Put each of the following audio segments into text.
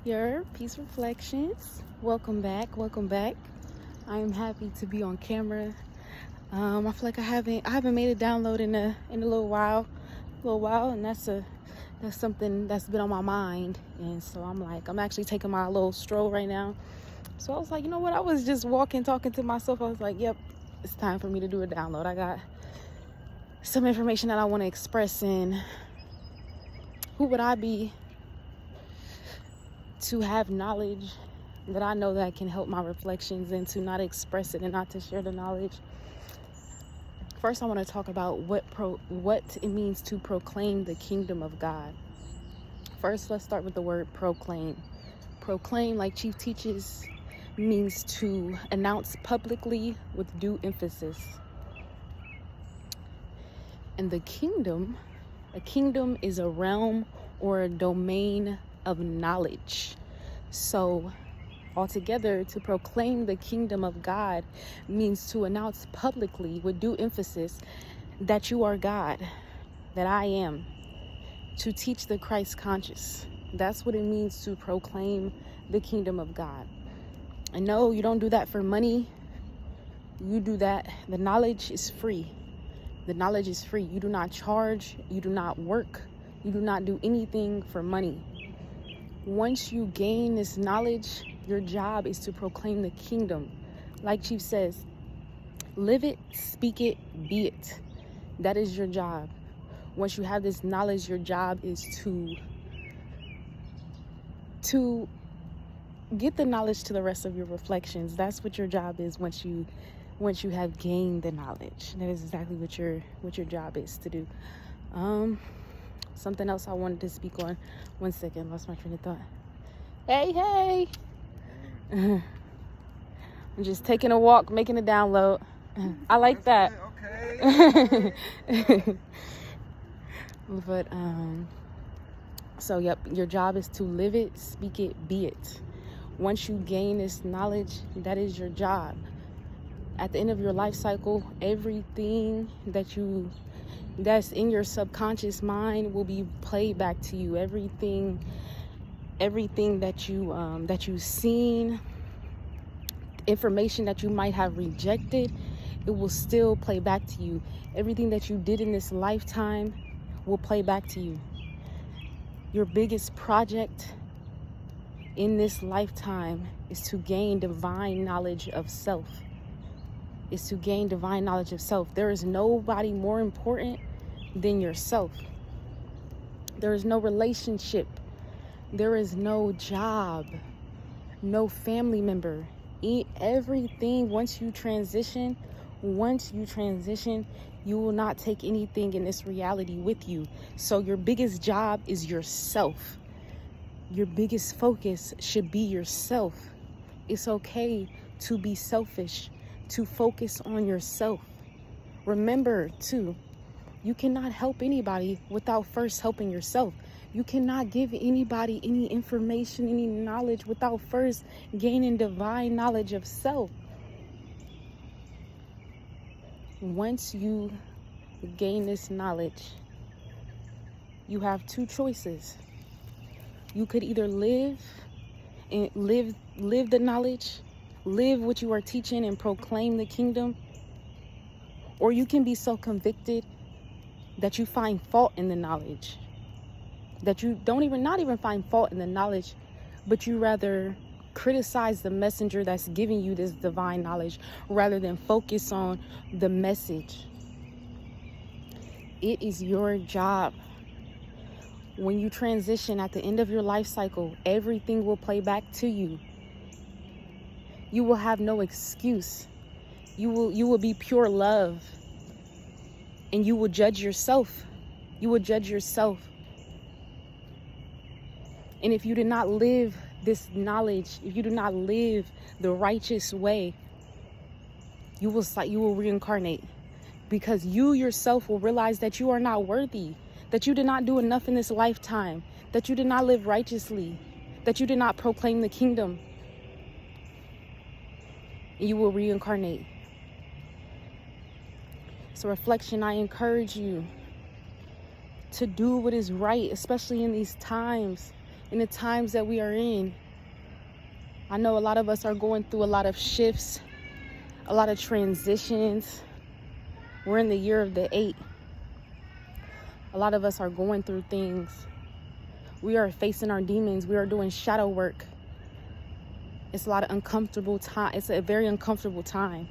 your Peace Reflections. Welcome back. Welcome back. I am happy to be on camera. I feel like I haven't made a download in a little while, and that's something that's been on my mind. And so I'm actually taking my little stroll right now. So I was like, you know what? I was just walking, talking to myself. I was like, yep, it's time for me to do a download. I got some information that I want to express, and who would I be to have knowledge that I know that can help my reflections, and to not express it and not to share the knowledge. First, I want to talk about what it means to proclaim the kingdom of God. First, let's start with the word proclaim. Proclaim, like Chief teaches, means to announce publicly with due emphasis. And a kingdom is a realm or a domain of knowledge. So altogether, to proclaim the kingdom of God means to announce publicly with due emphasis that you are God, that I am, to teach the Christ conscious. That's what it means to proclaim the kingdom of God. And no, you don't do that for money. You do that. The knowledge is free. The knowledge is free. You do not charge. You do not work. You do not do anything for money. Once you gain this knowledge, your job is to proclaim the kingdom. Like Chief says, live it, speak it, be it. That is your job. Once you have this knowledge, your job is to get the knowledge to the rest of your reflections. That's what your job is once you have gained the knowledge. That is exactly what your job is to do. Something else I wanted to speak on. 1 second, lost my train of thought. Hey. I'm just taking a walk, making a download. I like that. Okay. But so yep, your job is to live it, speak it, be it. Once you gain this knowledge, that is your job. At the end of your life cycle, everything that's in your subconscious mind will be played back to you. Everything that you've seen, information that you might have rejected, it will still play back to you. Everything that you did in this lifetime will play back to you. Your biggest project in this lifetime is to gain divine knowledge of self. There is nobody more important than yourself. There is no relationship. There is no job, no family member. Everything, once you transition, you will not take anything in this reality with you. So your biggest job is yourself. Your biggest focus should be yourself. It's okay to be selfish, to focus on yourself. Remember, too, you cannot help anybody without first helping yourself. You cannot give anybody any information, any knowledge without first gaining divine knowledge of self. Once you gain this knowledge, you have two choices. You could either live the knowledge, live what you are teaching and proclaim the kingdom, or you can be so convicted that you find fault in the knowledge, that you not even find fault in the knowledge, but you rather criticize the messenger that's giving you this divine knowledge rather than focus on the message. It is your job. When you transition at the end of your life cycle, everything will play back to you. You will have no excuse. You will be pure love. And you will judge yourself. And if you do not live this knowledge, if you do not live the righteous way, you will reincarnate, because you yourself will realize that you are not worthy, that you did not do enough in this lifetime, that you did not live righteously, that you did not proclaim the kingdom. And you will reincarnate. So reflection, I encourage you to do what is right, especially in these times. in the times that we are in. I know a lot of us are going through a lot of shifts, a lot of transitions. We're in the year of the 8. A lot of us are going through things. We are facing our demons. We are doing shadow work. It's a lot of uncomfortable time. It's a very uncomfortable time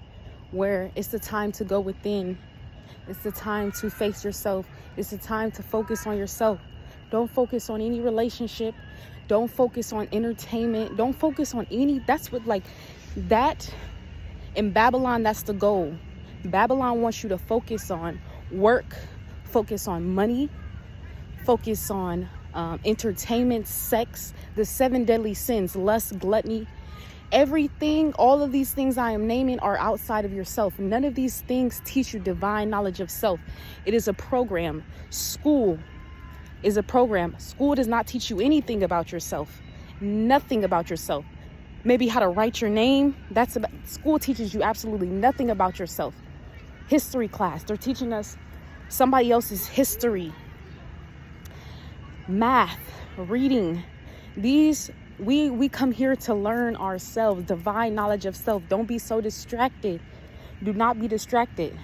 where it's the time to go within. It's the time to face yourself. It's the time to focus on yourself. Don't focus on any relationship. Don't focus on entertainment. Don't focus on any, that's what, like, that in Babylon, that's the goal. Babylon wants you to focus on work, focus on money, focus on entertainment, sex, the 7 deadly sins, lust, gluttony. Everything, all of these things I am naming are outside of yourself. None of these things teach you divine knowledge of self. It is a program. School is a program. School does not teach you anything about yourself. Nothing about yourself. Maybe how to write your name. That's about, school teaches you absolutely nothing about yourself. History class, they're teaching us somebody else's history. Math, reading, these we come here to learn ourselves, divine knowledge of self. Don't be so distracted. Do not be distracted.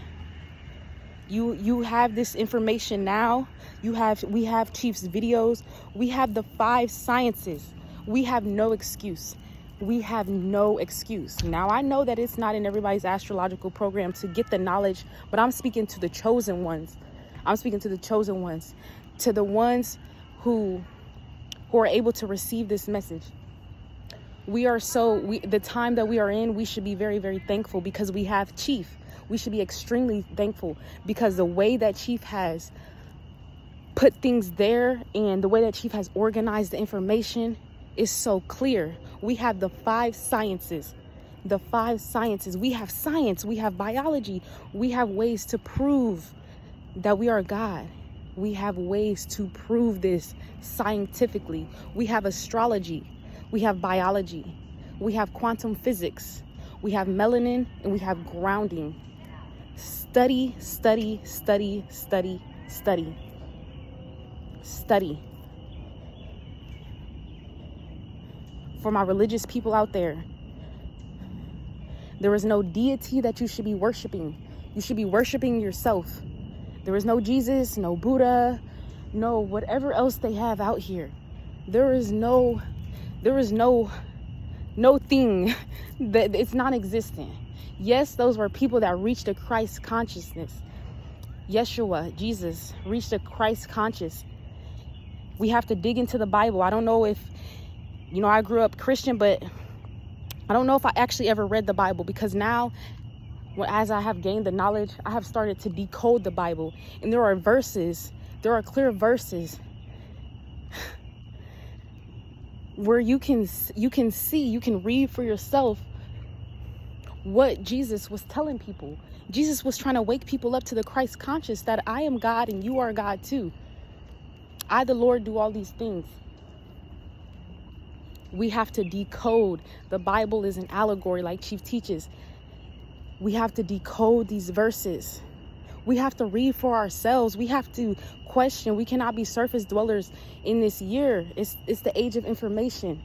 You have this information now. We have Chief's videos. We have the 5 sciences. We have no excuse. We have no excuse. Now, I know that it's not in everybody's astrological program to get the knowledge, but I'm speaking to the chosen ones. I'm speaking to the chosen ones, to the ones who are able to receive this message. The time that we are in, we should be very, very thankful because we have Chief. We should be extremely thankful because the way that Chief has put things there and the way that Chief has organized the information is so clear. We have the 5 sciences. The 5 sciences. We have science. We have biology. We have ways to prove that we are God. We have ways to prove this scientifically. We have astrology. We have biology. We have quantum physics. We have melanin, and we have grounding. Study, study, study, study, study. Study. For my religious people out there, there is no deity that you should be worshiping. You should be worshiping yourself. There is no Jesus, no Buddha, no whatever else they have out here. There is no thing that it's non-existent. Yes, those were people that reached a Christ consciousness. Yeshua, Jesus, reached a Christ conscious. We have to dig into the Bible. I don't know if, I grew up Christian, but I don't know if I actually ever read the Bible, because now, as I have gained the knowledge, I have started to decode the Bible. And there are clear verses where you can read for yourself what Jesus was telling people. Jesus was trying to wake people up to the Christ conscious, that I am God and you are God too. I, the Lord, do all these things. We have to decode. The Bible is an allegory, like Chief teaches. We have to decode these verses. We have to read for ourselves. We have to question. We cannot be surface dwellers in this year. It's the age of information.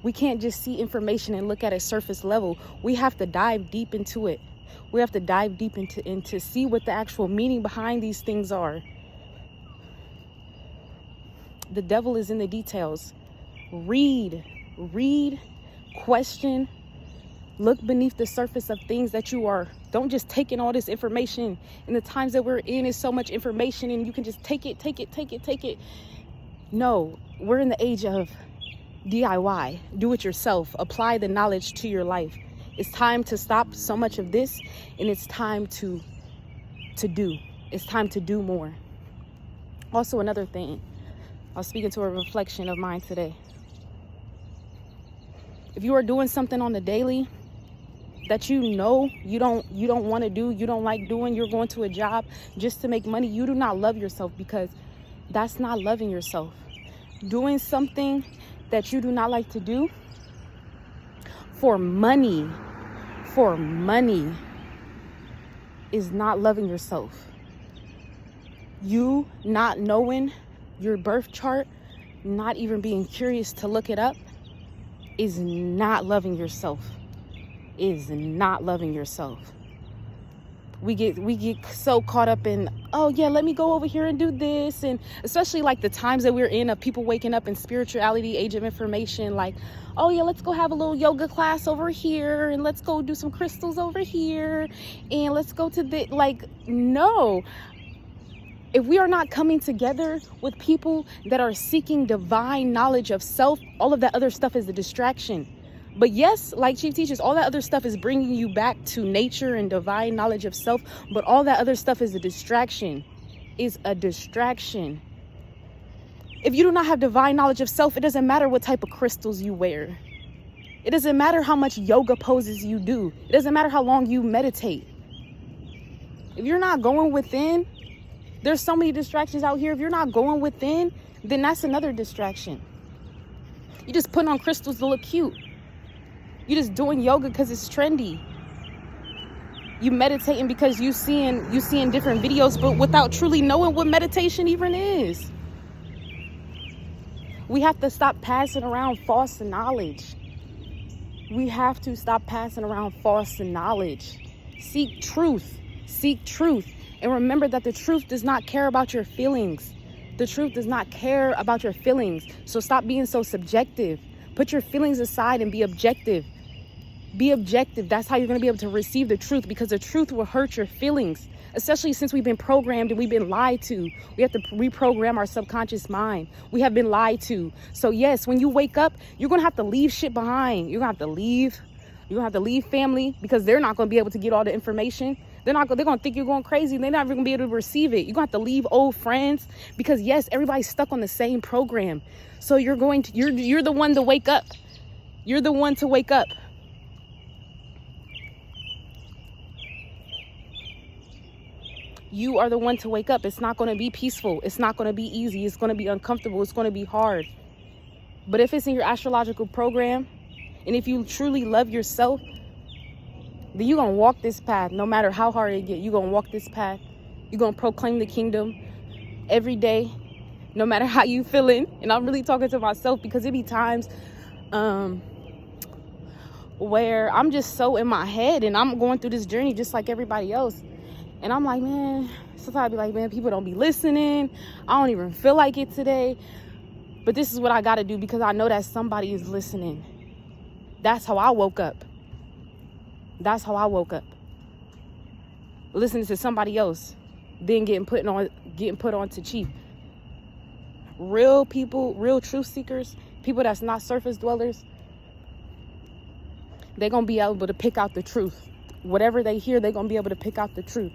We can't just see information and look at it surface level. We have to dive deep into it. We have to dive deep into see what the actual meaning behind these things are. The devil is in the details. Read, question, look beneath the surface of things that you are. Don't just take in all this information. In the times that we're in, is so much information and you can just take it. No, we're in the age of DIY. Do it yourself. Apply the knowledge to your life. It's time to stop so much of this, and it's time to do. It's time to do more. Also, another thing, I was speaking to a reflection of mine today. If you are doing something on the daily that you know you don't want to do, you don't like doing, you're going to a job just to make money, you do not love yourself, because that's not loving yourself. Doing something that you do not like to do for money is not loving yourself. You not knowing your birth chart, not even being curious to look it up is not loving yourself. Is not loving yourself. We get so caught up in, oh yeah, let me go over here and do this. And especially like the times that we're in of people waking up in spirituality, age of information, like, oh yeah, let's go have a little yoga class over here, and let's go do some crystals over here, and let's go to the, like, no. If we are not coming together with people that are seeking divine knowledge of self, all of that other stuff is a distraction. But yes, like Chief teaches, all that other stuff is bringing you back to nature and divine knowledge of self. But all that other stuff is a distraction. Is a distraction. If you do not have divine knowledge of self, it doesn't matter what type of crystals you wear. It doesn't matter how much yoga poses you do. It doesn't matter how long you meditate. If you're not going within, there's so many distractions out here. If you're not going within, then that's another distraction. You just putting on crystals to look cute. You're just doing yoga because it's trendy. You meditating because you seeing different videos, but without truly knowing what meditation even is. We have to stop passing around false knowledge. We have to stop passing around false knowledge. Seek truth. Seek truth. And remember that the truth does not care about your feelings. The truth does not care about your feelings. So stop being so subjective. Put your feelings aside and be objective. Be objective. That's how you're going to be able to receive the truth, because the truth will hurt your feelings, especially since we've been programmed and we've been lied to. We have to reprogram our subconscious mind. We have been lied to. So yes, when you wake up, you're going to have to leave shit behind. You're going to have to leave. You're going to have to leave family, because they're not going to be able to get all the information. They're going to think you're going crazy. They're not even going to be able to receive it. You're going to have to leave old friends, because yes, everybody's stuck on the same program. So you're the one to wake up. You're the one to wake up. You are the one to wake up. It's not going to be peaceful. It's not going to be easy. It's going to be uncomfortable. It's going to be hard. But if it's in your astrological program, and if you truly love yourself, then you're going to walk this path. No matter how hard it gets, you're going to walk this path. You're going to proclaim the kingdom every day, no matter how you feeling. And I'm really talking to myself, because it be times where I'm just so in my head, and I'm going through this journey just like everybody else. And I'm like, man, sometimes I be like, man, people don't be listening. I don't even feel like it today. But this is what I got to do, because I know that somebody is listening. That's how I woke up. That's how I woke up. Listening to somebody else, then getting put on to Chief. Real people, real truth seekers, people that's not surface dwellers, they're going to be able to pick out the truth. Whatever they hear, they're going to be able to pick out the truth.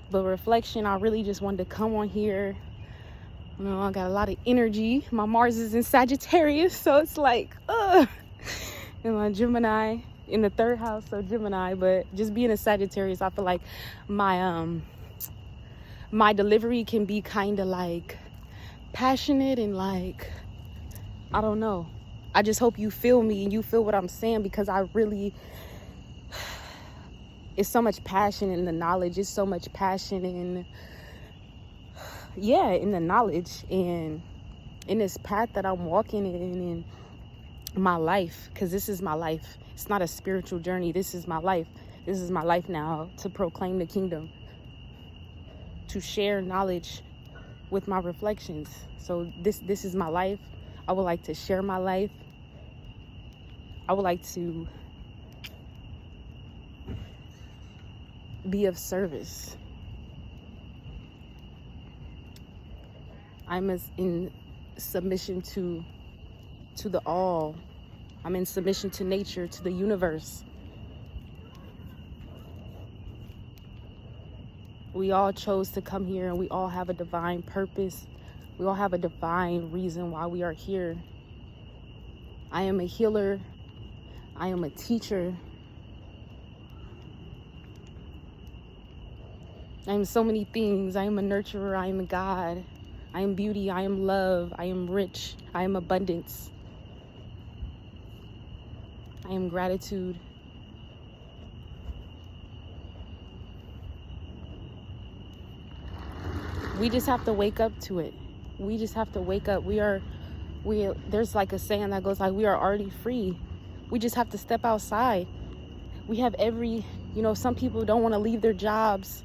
But reflection, I really just wanted to come on here. You know, I got a lot of energy. My Mars is in Sagittarius, so it's like, and my Gemini in the 3rd house, so Gemini. But just being a Sagittarius, I feel like my delivery can be kind of like passionate and like, I don't know. I just hope you feel me and you feel what I'm saying, because I really, it's so much passion in the knowledge. It's so much passion in the knowledge and in this path that I'm walking in my life, because this is my life. It's not a spiritual journey. This is my life. This is my life now, to proclaim the kingdom, to share knowledge with my reflections. So this is my life. I would like to share my life. I would like to be of service. I'm in submission to the all. I'm in submission to nature, to the universe. We all chose to come here, and we all have a divine purpose. We all have a divine reason why we are here. I am a healer. I am a teacher. I am so many things. I am a nurturer. I am a God. I am beauty. I am love. I am rich. I am abundance. I am gratitude. We just have to wake up to it. We just have to wake up. There's like a saying that goes like, we are already free. We just have to step outside. We have some people don't want to leave their jobs.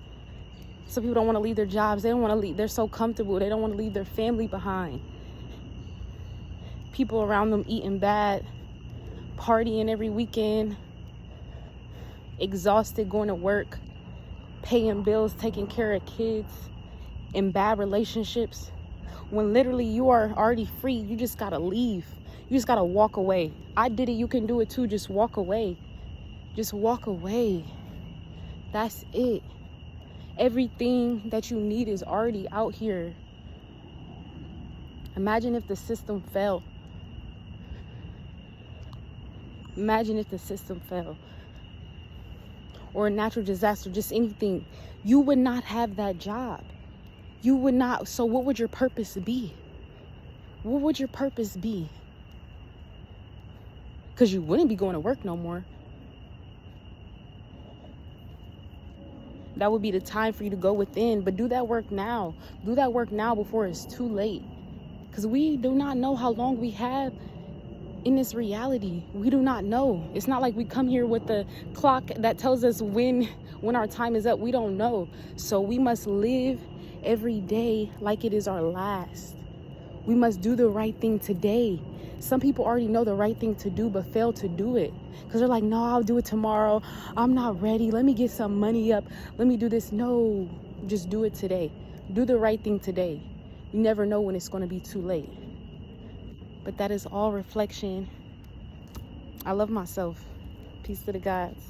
Some people don't want to leave their jobs. They don't want to leave. They're so comfortable. They don't want to leave their family behind. People around them eating bad, partying every weekend, exhausted going to work, paying bills, taking care of kids, in bad relationships. When literally you are already free, you just gotta leave. You just gotta walk away. I did it, you can do it too. Just walk away. Just walk away. That's it. Everything that you need is already out here. Imagine if the system fell. Imagine if the system fell. Or a natural disaster, just anything. You would not have that job. You would not. So what would your purpose be? What would your purpose be? Because you wouldn't be going to work no more. That would be the time for you to go within. But do that work now. Do that work now before it's too late. Because we do not know how long we have in this reality. We do not know. It's not like we come here with the clock that tells us when our time is up. We don't know. So we must live every day like it is our last. We must do the right thing today. Some people already know the right thing to do but fail to do it because they're like, no, I'll do it tomorrow. I'm not ready. Let me get some money up. Let me do this. No, just do it today. Do the right thing today. You never know when it's going to be too late. But that is all reflection. I love myself. Peace to the gods.